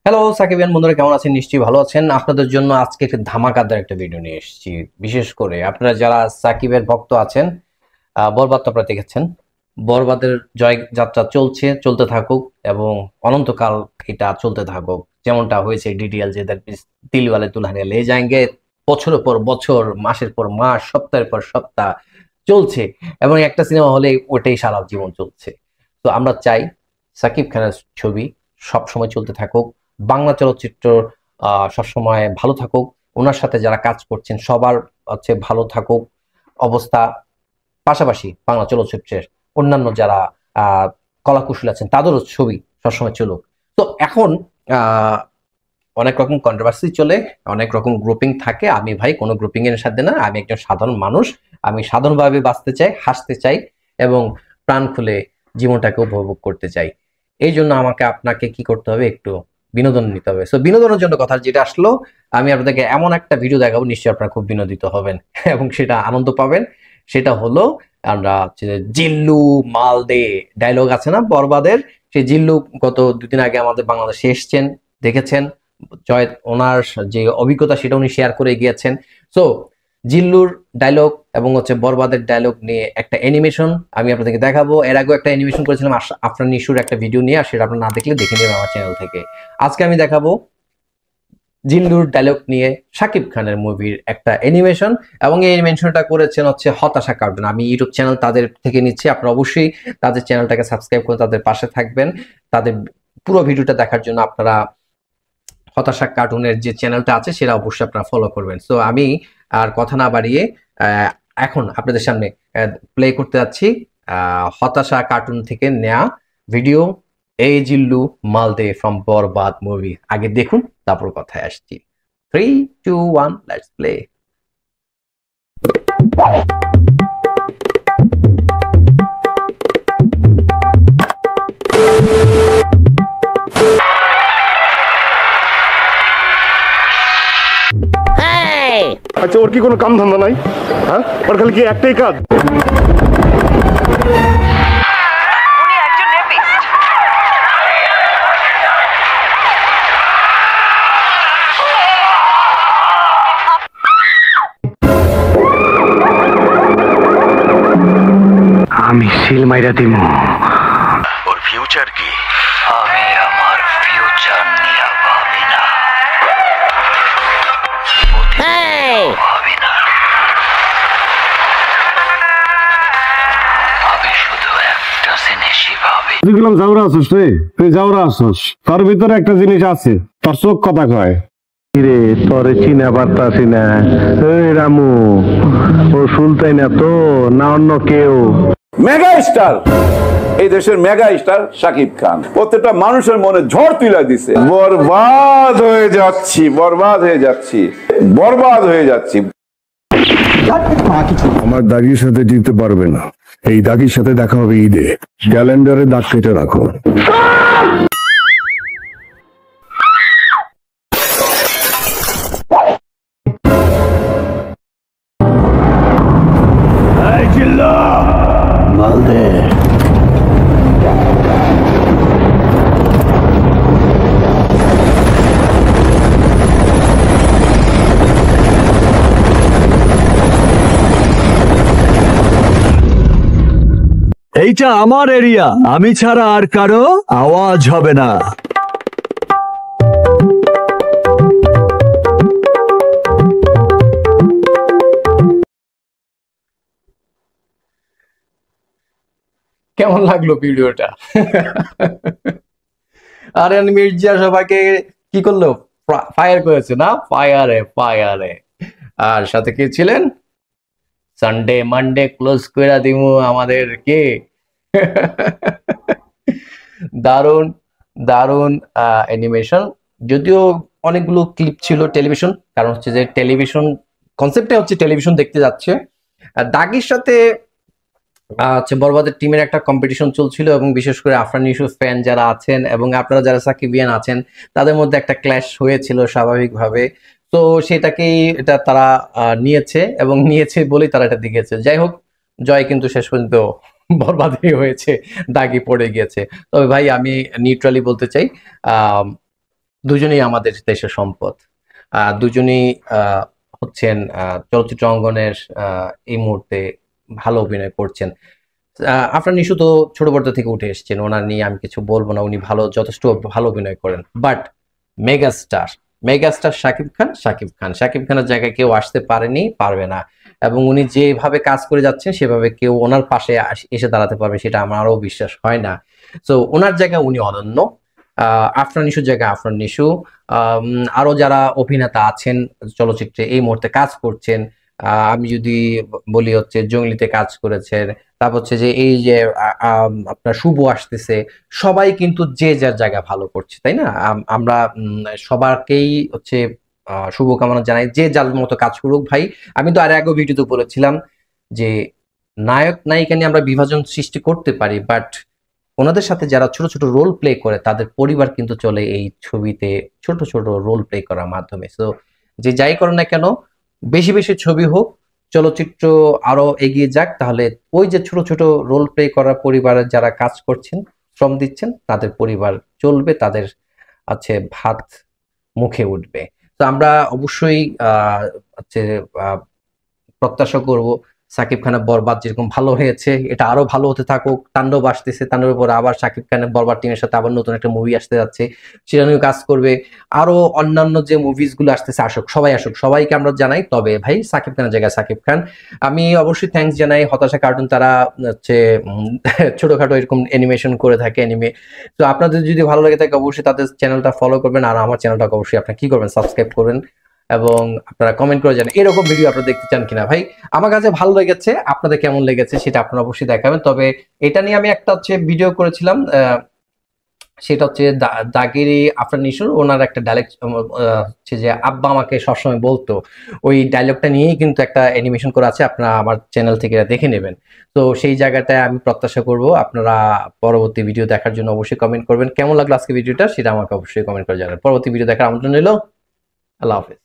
Hello সাকিবিয়ান বন্ধুরা, কেমন আছেন? নিশ্চয়ই ভালো আছেন। আপনাদের জন্য আজকে একটা ধামাকাদার একটা ভিডিও নিয়ে এসেছি। বিশেষ করে আপনারা যারা সাকিবের ভক্ত আছেন, বরবাদ তো আপনারা দেখেছেন। বরবাদের জয় যাত্রা চলতে থাকুক এবং অনন্তকাল এটা চলতে থাকুক। যেমনটা হয়েছে ডিডিএল যে দিলওয়ালে দুলহানিয়া লে যায়েঙ্গে, বছরের পর বছর, মাসের পর মাস, সপ্তাহের পর সপ্তাহ চলছে এবং একটা সিনেমা হলে ওটাই সারা জীবন চলছে। তো আমরা চাই সাকিব খানের ছবি সবসময় চলতে থাকুক, বাংলা চলচ্চিত্র সবসময় ভালো থাকুক, ওনার সাথে যারা কাজ করছেন সবার ভালো থাকুক অবস্থা। পাশাপাশি বাংলা চলচ্চিত্রের অন্যান্য যারা কলাকুশলী আছেন তাদেরও ছবি সবসময় চলুক। তো এখন আহ অনেক রকম কন্ট্রোভার্সি চলে, অনেক রকম গ্রুপিং থাকে। আমি ভাই কোনো গ্রুপিং এর সাথে না, আমি একজন সাধারণ মানুষ। আমি সাধারণভাবে বাঁচতে চাই, হাসতে চাই এবং প্রাণ খুলে জীবনটাকে উপভোগ করতে চাই। এই জন্য আপনাকে কি করতে হবে, একটু বিনোদন নিতে হবে। সো বিনোদনের জন্য কথা যেটা আসলো, আমি আপনাদেরকে এমন একটা ভিডিও দেখাবো, নিশ্চয়ই আপনারা খুব বিনোদিত হবেন এবং সেটা আনন্দ পাবেন। সেটা হলো আমরা জিল্লু মাল দে ডায়লগ আছে না বরবাদের, সেই জিল্লু গত দুদিন আগে আমাদের বাংলাদেশে এসছেন, দেখেছেন। জয় ওনার যে অভিজ্ঞতা সেটা উনি শেয়ার করে গিয়েছেন। সো জিল্লুর ডায়লগ এবং বরবাদের ডায়লগ নিয়ে একটা অ্যানিমেশন আমি আপনাদেরকে দেখাবো। এর আগেও একটা অ্যানিমেশন করেছিলাম আফরান নিশুর একটা ভিডিও নিয়ে, আর সেটা আপনারা না দেখলে দেখে নেবেন আমার চ্যানেল থেকে। আজকে আমি দেখাবো জিল্লুর ডায়লগ নিয়ে শাকিব খানের মুভির একটা অ্যানিমেশন, এবং এই অ্যানিমেশনটা করেছেন হতাশা কার্টুন। আমি ইউটিউব চ্যানেল তাদের থেকে নিচ্ছি, আপনারা অবশ্যই তাদের চ্যানেলটাকে সাবস্ক্রাইব করে তাদের পাশে থাকবেন। তাদের পুরো ভিডিওটা দেখার জন্য আপনারা হতাশা কার্টুনের যে চ্যানেলটা আছে সেটা অবশ্যই আপনারা ফলো করবেন। সো আমি আর কথা না বাড়িয়ে এখন আপনাদের সামনে প্লে করতে যাচ্ছি হতাশা কার্টুন থেকে নেয়া ভিডিও, এই জিল্লু মালদে ফ্রম বরবাদ মুভি। আগে দেখুন, তারপর কথায় আসছি। 3, 2, 1, লেটস প্লে। আচ্ছা, ওর কি কোনো কাম ধান্দা নাই? হ্যাঁ, ওর খালি কি একটাই কাজ? উনি একজন রেপিস্ট। আমি সিল মাইরা দিমু। ওর ফিউচার কি? আমি আমার ফিউচার নিয়ে ভাবি না, ভাবি না। আমি শুধু একটা জিনিসই ভাবি। তুই গেলাম যাওরা আসস রে, তুই যাওরা আসস, তার ভিতরে একটা জিনিস আছে, তার চোখ কথা কয় রে। তোরে চিনা পারতাছি না। এই রামু, ও সুলতাই না তো, না অন্য কেউ? মেগা স্টার, এই দেশের মেগা স্টার শাকিব খান প্রত্যেকটা মানুষের মনে ঝড় তুলে দিছে। বরবাদ হয়ে যাচ্ছি, বরবাদ হয়ে যাচ্ছি, বরবাদ হয়ে যাচ্ছি। আমার দাগির সাথে জিততে পারবে না। এই দাগির সাথে দেখা হবে ঈদে। ক্যালেন্ডারে দাগ কেটে রাখো। এইটা আমার এরিয়া, আমি ছাড়া আর কারো আওয়াজ হবে না। কেমন লাগলো ভিডিওটা? আরিয়ান মির্জা সবাইকে কি করলো? ফায়ার করেছে না? ফায়ারে ফায়ারে। আর সাথে কে ছিলেন? সানডে মানডে ক্লোজ করে দিমু আমাদের কে। দারুণ দারুণ অ্যানিমেশন। যদিও অনেকগুলো ক্লিপ ছিল টেলিভিশন, কারণ যে টেলিভিশন কনসেপ্টে টেলিভিশন দেখতে যাচ্ছে। দাগির সাথে বরবাদের টিমের একটা কম্পিটিশন চলছিল, এবং বিশেষ করে আফরান নিশোর ফ্যান যারা আছেন এবং আপনারা যারা সাকিবিয়ান আছেন তাদের মধ্যে একটা ক্ল্যাশ হয়েছিল স্বাভাবিকভাবে। তো সেটাকেই এটা তারা নিয়েছে, এবং নিয়েছে বলেই তারা এটা দেখেছে। যাই হোক, জয় কিন্তু শেষ পর্যন্ত বরবাদই হয়েছে, দাগি পড়ে গিয়েছে। তবে ভাই আমি নিউট্রালি বলতে চাই, দুজনেই আমাদের দেশের সম্পদ। দুজনেই হচ্ছেন চলচ্চিত্র অঙ্গনের এই মুহূর্তে ভালো অভিনয় করছেন। আফরান নিশু তো ছোট পর্দা থেকে উঠে এসেছেন, ওনার নিয়ে আমি কিছু বলবো না, উনি যথেষ্ট ভালো অভিনয় করেন। বাট মেগাস্টার শাকিব খানের জায়গায় কেউ আসতে পারেনি, পারবে না, এবং উনি যেভাবে কাজ করে যাচ্ছেন সেভাবে কেউ ওনার পাশে এসে দাঁড়াতে পারবে সেটা আমারও বিশ্বাস হয় না। সো ওনার জায়গায় উনি অনন্য, আফরান নিশুর জায়গায় আফরান নিশু, আরো যারা অভিনেতা আছেন চলচ্চিত্রে এই মুহূর্তে কাজ করছেন, আমি যদি বলি হচ্ছে জঙ্গলিতে কাজ করেছেন, তারপর হচ্ছে যে এই যে আপনার শুভ আসতেছে, সবাই কিন্তু যে যার জায়গা ভালো করছে, তাই না? আমরা সবারকেই হচ্ছে শুভকামনা জানাই, যে যার মতো কাজ করুক ভাই। আমি তো আর আগেও ভিডিওতে বলেছিলাম যে নায়ক নায়িকা নিয়ে আমরা বিভাজন সৃষ্টি করতে পারি, বাট ওনাদের সাথে যারা ছোট ছোট রোল প্লে করে তাদের পরিবার কিন্তু চলে এই ছবিতে ছোট ছোট রোল প্লে করার মাধ্যমে। সো যে যাই করো না কেন, বেশি বেশি ছবি হোক, চলচ্চিত্র আরো এগিয়ে যাক, তাহলে ওই যে ছোট ছোট রোল প্লে করার পরিবারের যারা কাজ করছেন, শ্রম দিচ্ছেন, তাদের পরিবার চলবে, তাদের আছে ভাত মুখে উঠবে। তো আমরা অবশ্যই হচ্ছে প্রত্যাশা করব সাকিব খানের বরবাদ যেরকম ভালো হয়েছে এটা আরো ভালো হতে থাকুক। তাণ্ডব আসতেছে, তাণ্ডবের পরে আবার সাকিব খানের বরবাদ টিমের সাথে আবার নতুন একটা মুভি আসতে যাচ্ছে, সেটা নিয়ে কাজ করবে। আরো অন্যান্য যে মুভিজ গুলো আসতেছে আসুক, সবাইকে আমরা জানাই। তবে ভাই সাকিব খানের জায়গায় সাকিব খান। আমি অবশ্যই থ্যাঙ্কস জানাই হতাশা কার্টুন, তারা হচ্ছে ছোটখাটো এরকম অ্যানিমেশন করে থাকে অ্যানিমে। তো আপনাদের যদি ভালো লাগে থাকে অবশ্যই তাদের চ্যানেলটা ফলো করবেন, আর আমার চ্যানেলটাকে অবশ্যই আপনারা কি করবেন, সাবস্ক্রাইব করবেন, এবং আপনারা কমেন্ট করে জানান এরকম ভিডিও আপনারা দেখতে চান কিনা। ভাই আমার কাছে ভালো লেগেছে, আপনাদের কেমন লেগেছে সেটা আপনারা অবশ্যই দেখাবেন। তবে এটা নিয়ে আমি একটা হচ্ছে ভিডিও করেছিলাম, সেটা হচ্ছে দাগিরি আফরান নিশুর, ওনার একটা ডায়লগ হচ্ছে যে আব্বা আমাকে সবসময় বলতো, ওই ডায়লগটা নিয়েই কিন্তু একটা অ্যানিমেশন করা আছে, আপনারা আমার চ্যানেল থেকে দেখে নেবেন। তো সেই জায়গাটায় আমি প্রত্যাশা করব আপনারা পরবর্তী ভিডিও দেখার জন্য অবশ্যই কমেন্ট করবেন। কেমন লাগলো আজকে ভিডিওটা সেটা আমাকে অবশ্যই কমেন্ট করে জানাবেন। পরবর্তী ভিডিও দেখার আমন্ত্রণ রইল। আল্লাহ হাফেজ।